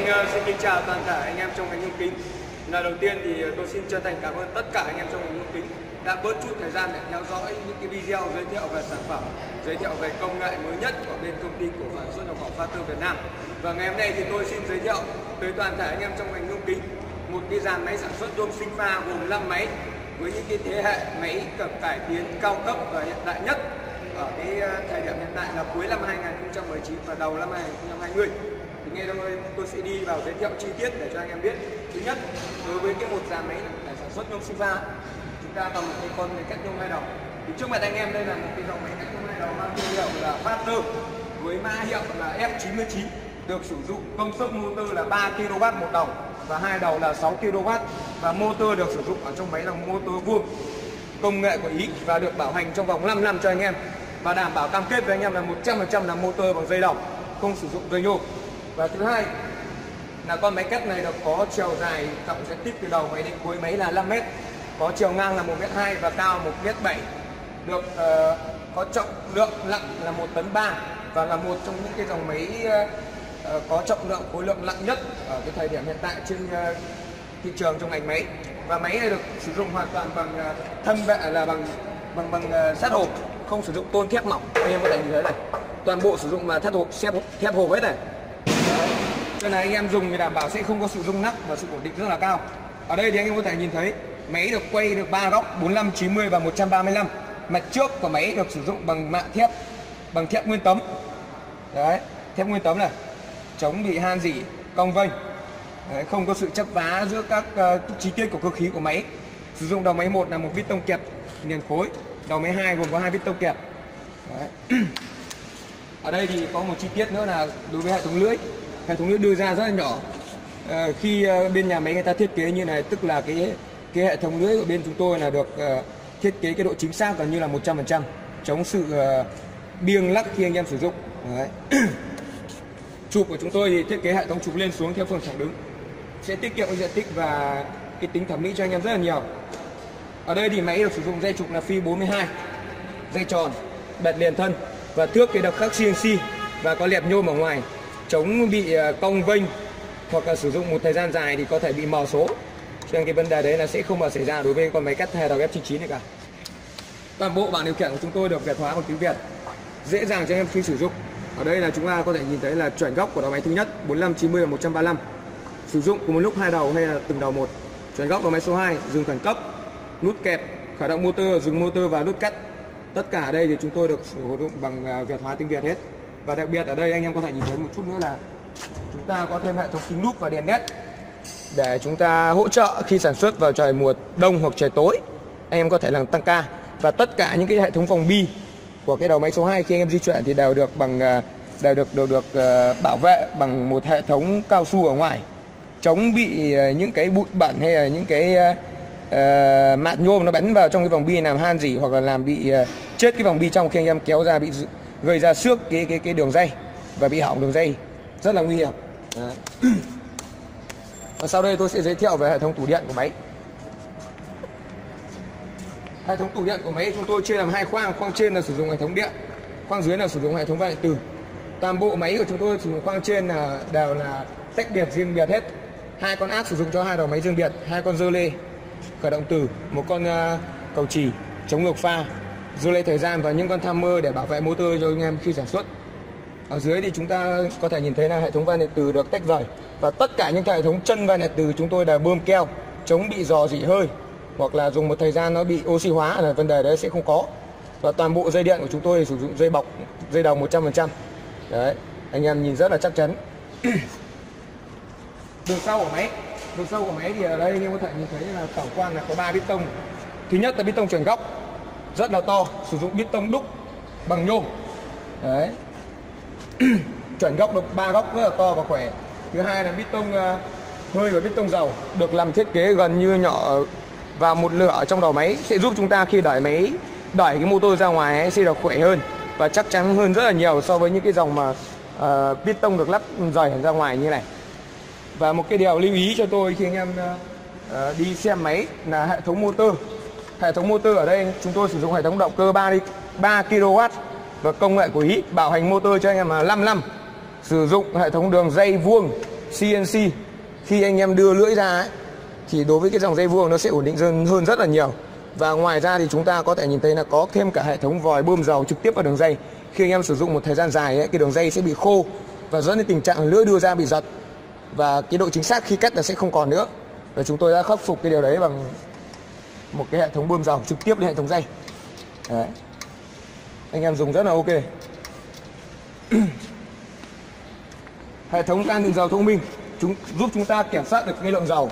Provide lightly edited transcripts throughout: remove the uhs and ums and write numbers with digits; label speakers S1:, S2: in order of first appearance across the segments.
S1: Xin kính chào toàn thể anh em trong ngành nhôm kính. Lần đầu tiên thì tôi xin chân thành cảm ơn tất cả anh em trong ngành nhôm kính đã bớt chút thời gian để theo dõi những cái video giới thiệu về sản phẩm, giới thiệu về công nghệ mới nhất của bên công ty cổ phần xuất nhập khẩu Pha Tư Việt Nam. Và ngày hôm nay thì tôi xin giới thiệu tới toàn thể anh em trong ngành nhôm kính một cái dàn máy sản xuất nhôm sinh pha gồm 5 máy với những cái thế hệ máy cải tiến cao cấp và hiện đại nhất ở cái thời điểm hiện tại là cuối năm 2019 và đầu năm 2020. Thì ngay đây tôi sẽ đi vào giới thiệu chi tiết để cho anh em biết. Thứ nhất, đối với cái một dàn máy để sản xuất nhôm sinh pha, chúng ta cầm một cái con máy cắt nhôm hai đầu. Thì trước mặt anh em đây là một cái dòng máy cắt nhôm hai đầu mang thương hiệu là Pha Tư với mã hiệu là F99, được sử dụng công suất motor là 3 kW một đầu và hai đầu là 6 kW, và motor được sử dụng ở trong máy là motor vuông công nghệ của Ý và được bảo hành trong vòng 5 năm cho anh em, và đảm bảo cam kết với anh em là 100% là motor bằng dây đồng, không sử dụng dây nhôm. Và thứ hai là con máy cắt này được có chiều dài tổng diện tích từ đầu máy đến cuối máy là 5 m, có chiều ngang là 1,2 m và cao 1,7 m, được có trọng lượng nặng là 1,3 tấn và là một trong những cái dòng máy có trọng lượng khối lượng nặng nhất ở cái thời điểm hiện tại trên thị trường trong ngành máy. Và máy này được sử dụng hoàn toàn bằng thân vệ là bằng sắt hộp, không sử dụng tôn thép mỏng. Anh em có thể nhìn thấy này, toàn bộ sử dụng là thép hộp hết này. Cho nên anh em dùng thì đảm bảo sẽ không có sự rung lắc và sự ổn định rất là cao. Ở đây thì anh em có thể nhìn thấy máy được quay được 3 góc 45, 90 và 135. Mặt trước của máy được sử dụng bằng mạ thép, bằng thép nguyên tấm. Đấy, thép nguyên tấm này, chống bị han rỉ, cong vênh. Đấy, không có sự chấp vá giữa các chi tiết của cơ khí của máy. Sử dụng đầu máy 1 là một vít tông kẹp liền khối, đầu máy 2 gồm có 2 vít tông kẹp. Đấy. Ở đây thì có một chi tiết nữa là đối với hệ thống lưỡi. Hệ thống lưỡi đưa ra rất là nhỏ. Khi bên nhà máy người ta thiết kế như này, tức là cái hệ thống lưỡi của bên chúng tôi là được thiết kế cái độ chính xác gần như là 100%, chống sự biêng lắc khi anh em sử dụng. Đấy. Chụp của chúng tôi thì thiết kế hệ thống chụp lên xuống theo phương thẳng đứng, sẽ tiết kiệm diện tích và cái tính thẩm mỹ cho anh em rất là nhiều. Ở đây thì máy được sử dụng dây trục là phi 42, dây tròn, bẹt liền thân và thước cái đập khắc CNC và có lẹp nhôm ở ngoài, chống bị cong vênh hoặc là sử dụng một thời gian dài thì có thể bị mờ số. Cho nên cái vấn đề đấy là sẽ không bao xảy ra đối với con máy cắt hai đầu F99 này cả. Toàn bộ bảng điều khiển của chúng tôi được Việt hóa bằng tiếng Việt, dễ dàng cho anh em khi sử dụng. Ở đây là chúng ta có thể nhìn thấy là chuẩn góc của đầu máy thứ nhất 45, 90 và 135, sử dụng cùng một lúc hai đầu hay là từng đầu một. Chuẩn góc đầu máy số 2 dừng khẩn cấp, nút kẹp, khởi động motor, dừng motor và nút cắt. Tất cả ở đây thì chúng tôi được sử dụng bằng Việt hóa tiếng Việt hết. Và đặc biệt ở đây anh em có thể nhìn thấy một chút nữa là chúng ta có thêm hệ thống kính lúp và đèn led để chúng ta hỗ trợ khi sản xuất vào trời mùa đông hoặc trời tối. Anh em có thể làm tăng ca, và tất cả những cái hệ thống phòng bi của cái đầu máy số 2 khi anh em di chuyển thì đều được bảo vệ bằng một hệ thống cao su ở ngoài, chống bị những cái bụi bẩn hay là những cái mạt nhôm nó bắn vào trong cái vòng bi làm han rỉ hoặc là làm bị chết cái vòng bi trong khi anh em kéo ra, bị gây ra xước cái đường dây và bị hỏng đường dây, rất là nguy hiểm. Và sau đây tôi sẽ giới thiệu về hệ thống tủ điện của máy. Hệ thống tủ điện của máy chúng tôi chia làm hai khoang, khoang trên là sử dụng hệ thống điện, khoang dưới là sử dụng hệ thống van điện tử. Toàn bộ máy của chúng tôi sử dụng khoang trên là đều là tách biệt riêng biệt hết. Hai con áp sử dụng cho hai đầu máy riêng biệt, hai con dơ lê khởi động từ, một con cầu chì chống ngược pha, dơ lê thời gian và những con timer để bảo vệ motor cho anh em khi sản xuất. Ở dưới thì chúng ta có thể nhìn thấy là hệ thống van điện tử được tách rời, và tất cả những hệ thống chân van điện tử chúng tôi đều bơm keo chống bị rò rỉ hơi hoặc là dùng một thời gian nó bị oxy hóa, là vấn đề đấy sẽ không có. Và toàn bộ dây điện của chúng tôi sử dụng dây bọc, dây đồng 100%. Đấy, anh em nhìn rất là chắc chắn. Đường sau của máy thì ở đây anh em có thể nhìn thấy là tổng quan là có 3 bít tông. Thứ nhất là bít tông chuẩn góc rất là to, sử dụng bít tông đúc bằng nhôm. Đấy. Chuẩn góc được 3 góc rất là to và khỏe. Thứ hai là bít tông hơi và bít tông dầu được làm thiết kế gần như nhỏ vào một lửa ở trong đầu máy, sẽ giúp chúng ta khi đẩy cái motor ra ngoài ấy, sẽ được khỏe hơn và chắc chắn hơn rất là nhiều so với những cái dòng mà bít tông được lắp rời ra ngoài như này. Và một cái điều lưu ý cho tôi khi anh em đi xem máy là hệ thống motor. Hệ thống motor ở đây chúng tôi sử dụng hệ thống động cơ 3 kW và công nghệ của Ý, bảo hành motor cho anh em là 5 năm. Sử dụng hệ thống đường dây vuông CNC, khi anh em đưa lưỡi ra ấy, thì đối với cái dòng dây vuông nó sẽ ổn định hơn rất là nhiều. Và ngoài ra thì chúng ta có thể nhìn thấy là có thêm cả hệ thống vòi bơm dầu trực tiếp vào đường dây. Khi anh em sử dụng một thời gian dài ấy, cái đường dây sẽ bị khô và dẫn đến tình trạng lưỡi đưa ra bị giật, và cái độ chính xác khi cắt là sẽ không còn nữa. Và chúng tôi đã khắc phục cái điều đấy bằng một cái hệ thống bơm dầu trực tiếp lên hệ thống dây. Đấy. Anh em dùng rất là ok. Hệ thống can định dầu thông minh giúp chúng ta kiểm soát được cái lượng dầu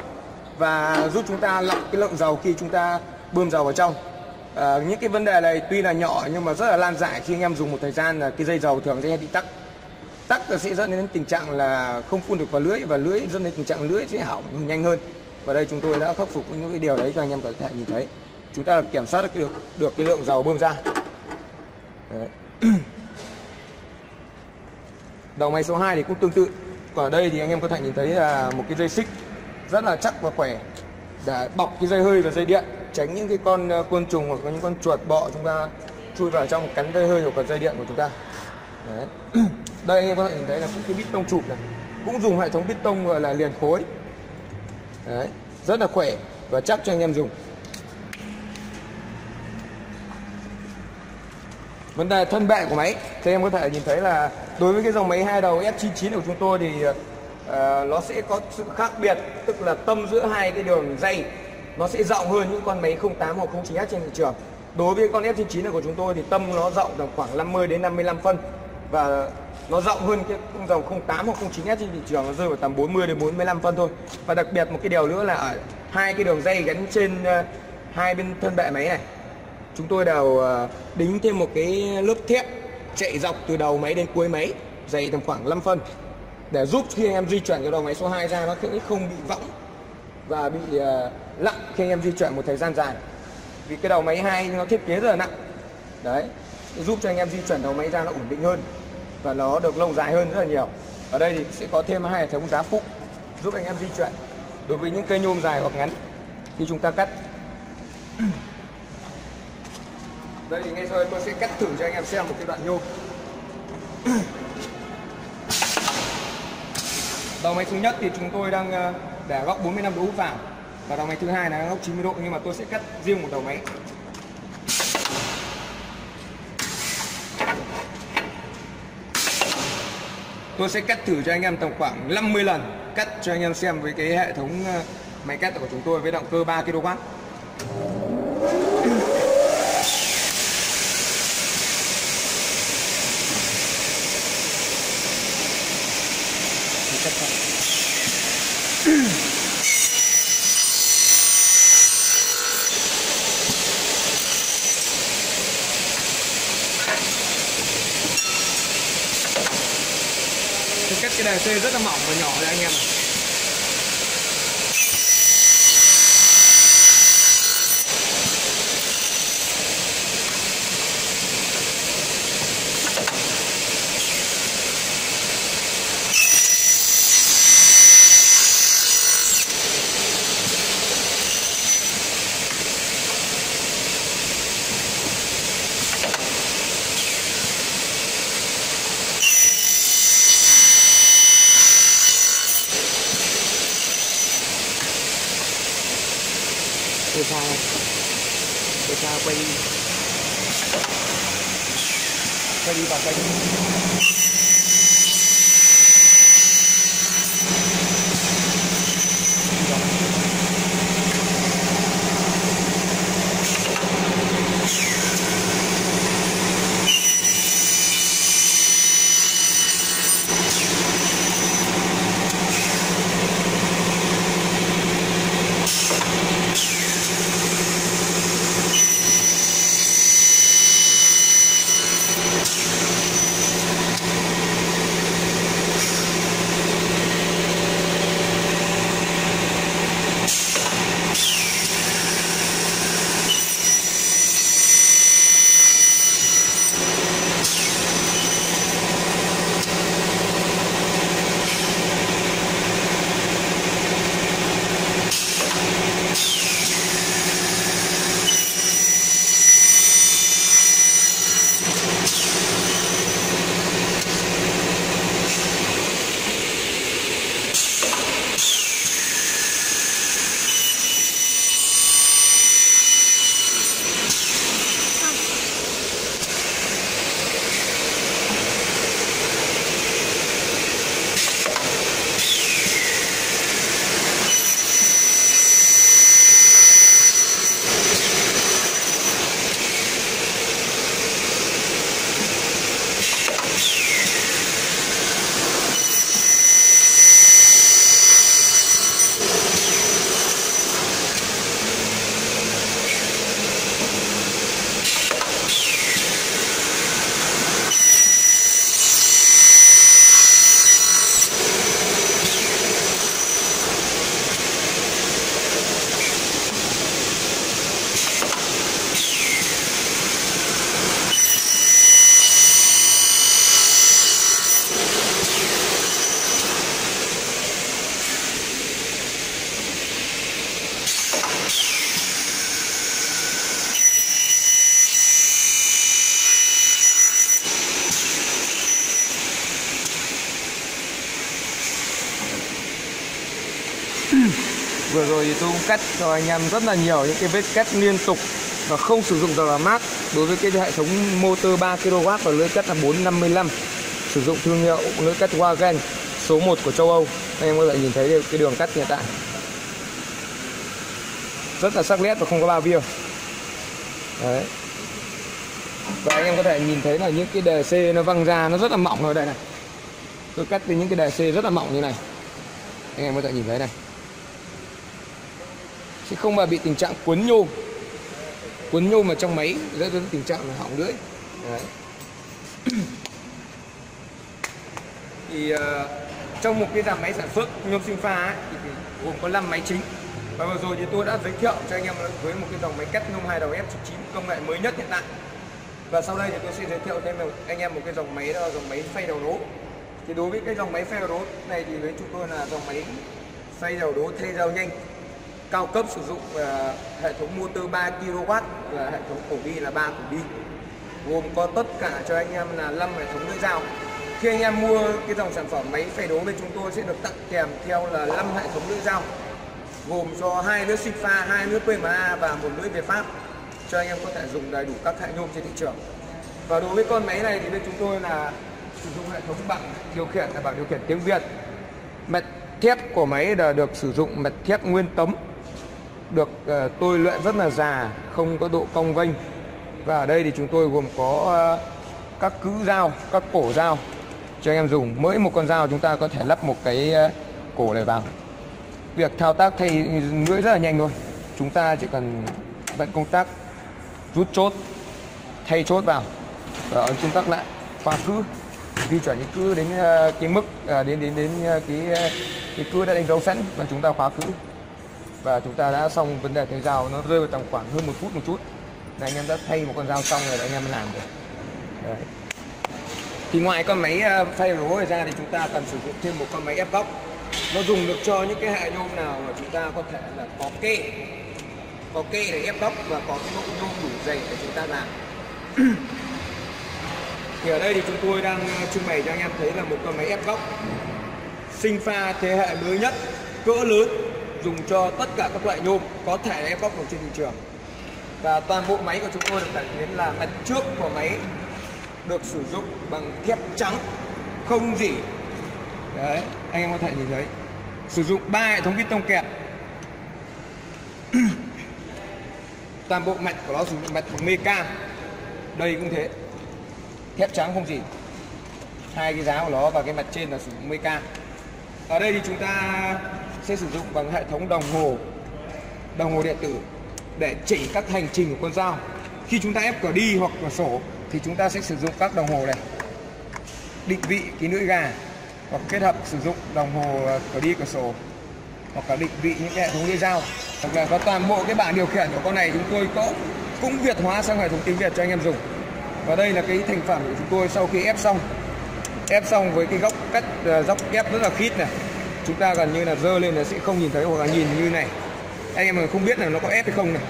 S1: và giúp chúng ta lọc cái lượng dầu khi chúng ta bơm dầu vào trong. Những cái vấn đề này tuy là nhỏ nhưng mà rất là lan giải. Khi anh em dùng một thời gian là cái dây dầu thường sẽ bị tắc sẽ dẫn đến tình trạng là không phun được vào lưỡi, và lưỡi dẫn đến tình trạng lưỡi sẽ hỏng nhanh hơn. Và đây chúng tôi đã khắc phục những cái điều đấy cho anh em có thể nhìn thấy. Chúng ta kiểm soát được cái lượng dầu bơm ra. Đấy. Đầu máy số 2 thì cũng tương tự. Còn ở đây thì anh em có thể nhìn thấy là một cái dây xích rất là chắc và khỏe để bọc cái dây hơi và dây điện, tránh những cái con côn trùng hoặc những con chuột bọ chúng ta chui vào trong cắn dây hơi hoặc dây điện của chúng ta. Đấy. Đây anh em có thể nhìn thấy là cái bít tông chụp này cũng dùng hệ thống bít tông gọi là liền khối. Đấy. Rất là khỏe và chắc cho anh em dùng. Vấn đề thân bệ của máy thì em có thể nhìn thấy là đối với cái dòng máy hai đầu F99 của chúng tôi thì nó sẽ có sự khác biệt, tức là tâm giữa hai cái đường dây nó sẽ rộng hơn những con máy 08 hoặc 09S trên thị trường. Đối với con F99 này của chúng tôi thì tâm nó rộng tầm khoảng 50 đến 55 phân, và nó rộng hơn cái dòng 08 hoặc 09S trên thị trường, nó rơi vào tầm 40 đến 45 phân thôi. Và đặc biệt một cái điều nữa là ở hai cái đường dây gắn trên hai bên thân bệ máy này, chúng tôi đều đính thêm một cái lớp thép chạy dọc từ đầu máy đến cuối máy, dày tầm khoảng 5 phân, để giúp khi anh em di chuyển cái đầu máy số 2 ra nó không bị võng và bị lặng khi anh em di chuyển một thời gian dài. Vì cái đầu máy 2 nó thiết kế rất là nặng. Đấy, giúp cho anh em di chuyển đầu máy ra nó ổn định hơn và nó được lâu dài hơn rất là nhiều. Ở đây thì sẽ có thêm hai hệ thống giá phụ giúp anh em di chuyển đối với những cây nhôm dài hoặc ngắn khi chúng ta cắt. Đây thì ngay sau đây tôi sẽ cắt thử cho anh em xem một cái đoạn nhôm. Đầu máy thứ nhất thì chúng tôi đang để góc 45 độ úp vào, và đầu máy thứ hai là góc 90 độ, nhưng mà tôi sẽ cắt riêng một đầu máy. Tôi sẽ cắt thử cho anh em tầm khoảng 50 lần, cắt cho anh em xem với cái hệ thống máy cắt của chúng tôi với động cơ 3 kW. Tôi cắt cái đề C rất là mỏng và nhỏ cho anh em. Tôi xa quay đi vào quay đi. Vừa rồi thì tôi cũng cắt cho anh em rất là nhiều những cái vết cắt liên tục và không sử dụng dầu làm mát đối với cái hệ thống motor 3 kW và lưỡi cắt là 455, sử dụng thương hiệu lưỡi cắt Wagen số 1 của châu Âu. Anh em có thể nhìn thấy cái đường cắt hiện tại rất là sắc nét và không có ba vía. Đấy. Và anh em có thể nhìn thấy là những cái đề C nó văng ra nó rất là mỏng ở đây này. Tôi cắt với những cái đề C rất là mỏng như này. Anh em có thể nhìn thấy này. Chứ không mà bị tình trạng cuốn nhôm mà trong máy dẫn đến tình trạng là hỏng lưỡi. Đấy. Thì trong một cái dàn máy sản xuất nhôm sinh pha ấy, thì gồm có 5 máy chính. Và vừa rồi thì tôi đã giới thiệu cho anh em với một cái dòng máy cắt nhôm 2 đầu F9 công nghệ mới nhất hiện tại. Và sau đây thì tôi sẽ giới thiệu thêm anh em một cái dòng máy, đó là dòng máy phay đầu đố. Thì đối với cái dòng máy phay đầu đố này thì với chúng tôi là dòng máy phay đầu đố thay dầu nhanh cao cấp, sử dụng hệ thống motor 3 kW và hệ thống cổ bi là 3 cổ bi, gồm có tất cả cho anh em là 5 hệ thống lưỡi dao. Khi anh em mua cái dòng sản phẩm máy phay đố bên chúng tôi sẽ được tặng kèm theo là 5 hệ thống lưỡi dao, gồm cho 2 lưỡi xịt pha, 2 lưỡi PMA và 1 lưỡi Việt Pháp, cho anh em có thể dùng đầy đủ các hệ nhôm trên thị trường. Và đối với con máy này thì bên chúng tôi là sử dụng hệ thống bảng điều khiển là bảng điều khiển tiếng Việt. Mạch thép của máy là được sử dụng mạch thép nguyên tấm, được tôi luyện rất là già, không có độ cong vênh. Và ở đây thì chúng tôi gồm có các cứ dao, các cổ dao cho anh em dùng. Mỗi một con dao chúng ta có thể lắp một cái cổ này vào. Việc thao tác thay lưỡi rất là nhanh thôi. Chúng ta chỉ cần bật công tắc, rút chốt, thay chốt vào và ấn công tắc lại, khóa cứ, di chuyển những cứ đến cái mức đến cái cứ đã đánh dấu sẵn và chúng ta khóa cứ. Và chúng ta đã xong vấn đề thay dao, nó rơi vào tầm khoảng hơn 1 phút một chút. Là anh em đã thay một con dao xong rồi, anh em làm được. Đấy. Thì ngoài con máy phay đầu đố này ra thì chúng ta cần sử dụng thêm một con máy ép góc. Nó dùng được cho những cái hệ nhôm nào mà chúng ta có thể là có kê để ép góc và có cái độ nhôm đủ dày để chúng ta làm. Thì ở đây thì chúng tôi đang trưng bày cho anh em thấy là một con máy ép góc sinh pha thế hệ mới nhất, cỡ lớn, dùng cho tất cả các loại nhôm có thể ép góc được trên thị trường. Và toàn bộ máy của chúng tôi được cải tiến là mặt trước của máy được sử dụng bằng thép trắng không rỉ. Đấy, anh em có thể nhìn thấy. Sử dụng 3 hệ thống piston kẹp. Toàn bộ mạch của nó sử dụng mạch bằng meca. Đây cũng thế. Thép trắng không rỉ. Hai cái giá của nó và cái mặt trên là sử dụng meca. Ở đây thì chúng ta sẽ sử dụng bằng hệ thống đồng hồ điện tử để chỉnh các hành trình của con dao. Khi chúng ta ép cờ đi hoặc cờ sổ thì chúng ta sẽ sử dụng các đồng hồ này định vị cái lưỡi gà, hoặc kết hợp sử dụng đồng hồ cờ đi cờ sổ, hoặc là định vị những cái hệ thống lưỡi dao. Hoặc là có toàn bộ cái bảng điều khiển của con này chúng tôi cũng Việt hóa sang hệ thống tiếng Việt cho anh em dùng. Và đây là cái thành phẩm của chúng tôi sau khi ép xong với cái góc cắt dốc ép rất là khít này. Chúng ta gần như là dơ lên là sẽ không nhìn thấy, hoặc là nhìn như này anh em không biết là nó có ép hay không này.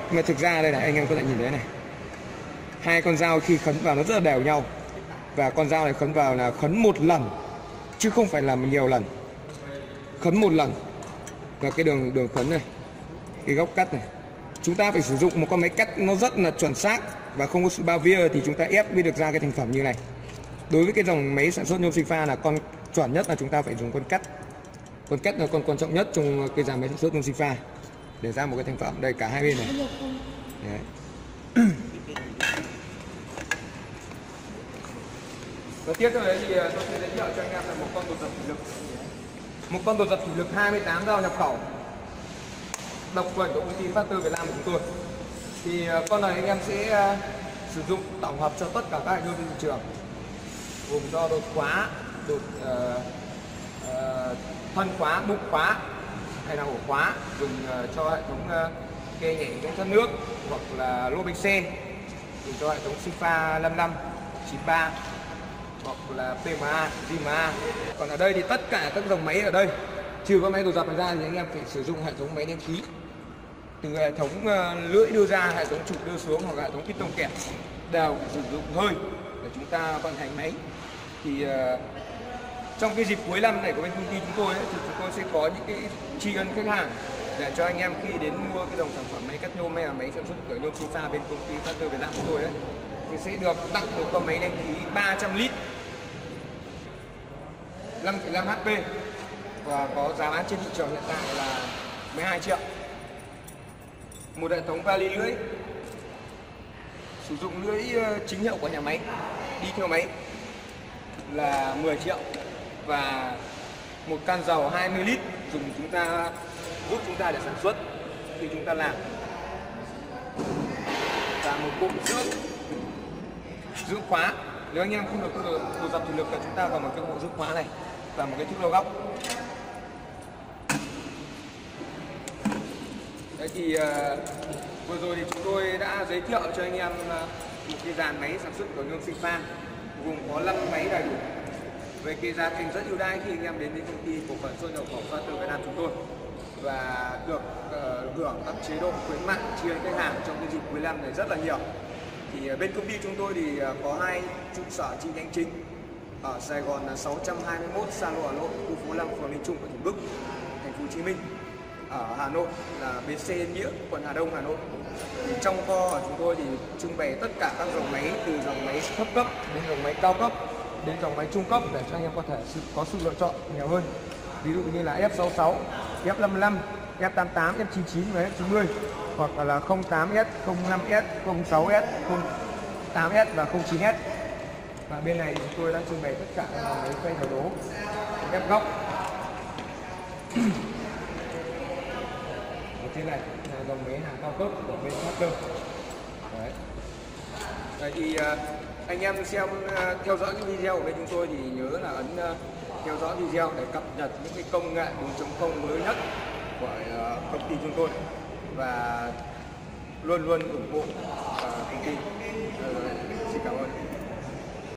S1: Nhưng mà thực ra đây này, anh em có thể nhìn thấy này, hai con dao khi khấn vào nó rất là đều nhau. Và con dao này khấn vào là khấn một lần chứ không phải làm nhiều lần, khấn một lần. Và cái đường khấn này, cái góc cắt này, chúng ta phải sử dụng một con máy cắt nó rất là chuẩn xác và không có sự bao vía thì chúng ta ép mới được ra cái thành phẩm như này. Đối với cái dòng máy sản xuất nhôm sinh pha là con chuẩn nhất là chúng ta phải dùng con cắt. Con cắt là con quan trọng nhất trong cái dàn máy sản xuất nhôm sinh pha để ra một cái thành phẩm. Đây cả hai bên này. Đấy. Và tiếp theo đấy thì tôi sẽ giới thiệu cho anh em là một con đột dập thủy lực. Một con đột dập thủy lực 28 dao nhập khẩu độc quyền của công ty Factor Việt Nam của chúng tôi. Thì con này anh em sẽ sử dụng tổng hợp cho tất cả các hệ nhôm trên thị trường, gồm do đột khóa, đột thân khóa, bụng khóa hay là ổ khóa, dùng cho hệ thống kê nhảy cái thoát nước, hoặc là lô bánh xe dùng cho hệ thống sinh pha 55, 93 hoặc là PMA, JMA. Còn ở đây thì tất cả các dòng máy ở đây trừ có máy đột dập ra thì anh em phải sử dụng hệ thống máy nén khí, từ hệ thống lưỡi đưa ra, hệ thống trục đưa xuống hoặc hệ thống piston kẹp đều sử dụng hơi để chúng ta vận hành máy. Thì Trong cái dịp cuối năm này của bên công ty chúng tôi ấy, thì chúng tôi sẽ có những cái tri ân khách hàng để cho anh em khi đến mua cái dòng sản phẩm máy cắt nhôm hay là máy sản xuất cửa nhôm Sinpha bên công ty Factor Việt Nam chúng tôi ấy, thì sẽ được tặng một con máy đăng ký 300 lít 5,5 HP và có giá bán trên thị trường hiện tại là 12 triệu. Một hệ thống vali lưỡi, sử dụng lưỡi chính hiệu của nhà máy, đi theo máy là 10 triệu, và một can dầu 20 lít dùng giúp chúng ta để sản xuất khi chúng ta làm, và một bộ giữ khóa. Nếu anh em không được đồ dập thủy lực là chúng ta vào một cái bộ giữ khóa này và một cái thước đo góc. Đấy thì vừa rồi thì chúng tôi đã giới thiệu cho anh em một cái dàn máy sản xuất của nhôm Sinpha gồm có 5 máy đầy đủ với cái giá thành rất ưu đãi khi anh em đến với công ty cổ phần xuất nhập khẩu Factor Việt Nam chúng tôi, và được hưởng các chế độ khuyến mại tri ân khách hàng trong cái dịp cuối năm này rất là nhiều. Thì bên công ty chúng tôi thì có 2 trụ sở chi nhánh chính ở Sài Gòn là 621 Sa Lộ Hà Nội, khu phố 5, phường Linh Trung, quận Thủ Đức, thành phố Hồ Chí Minh. Ở Hà Nội là bến xe Yên Nghĩa, quận Hà Đông, Hà Nội. Thì trong kho của chúng tôi thì trưng bày tất cả các dòng máy, từ dòng máy thấp cấp đến dòng máy cao cấp đến dòng máy trung cấp, để cho anh em có thể có sự lựa chọn nhiều hơn. Ví dụ như là F66, F55, F88, F99 và F90, hoặc là 08S, 05S, 06S, 08S và 09S. Và bên này chúng tôi đã trưng bày tất cả các dòng máy quay đầu đố, ép góc. Ở trên này là dòng máy hàng cao cấp của bên Factor. Đấy. Đấy thì anh em xem theo dõi cái video của bên chúng tôi thì nhớ là ấn theo dõi video để cập nhật những cái công nghệ 4.0 mới nhất của công ty chúng tôi, và luôn luôn ủng hộ công ty. Xin cảm ơn.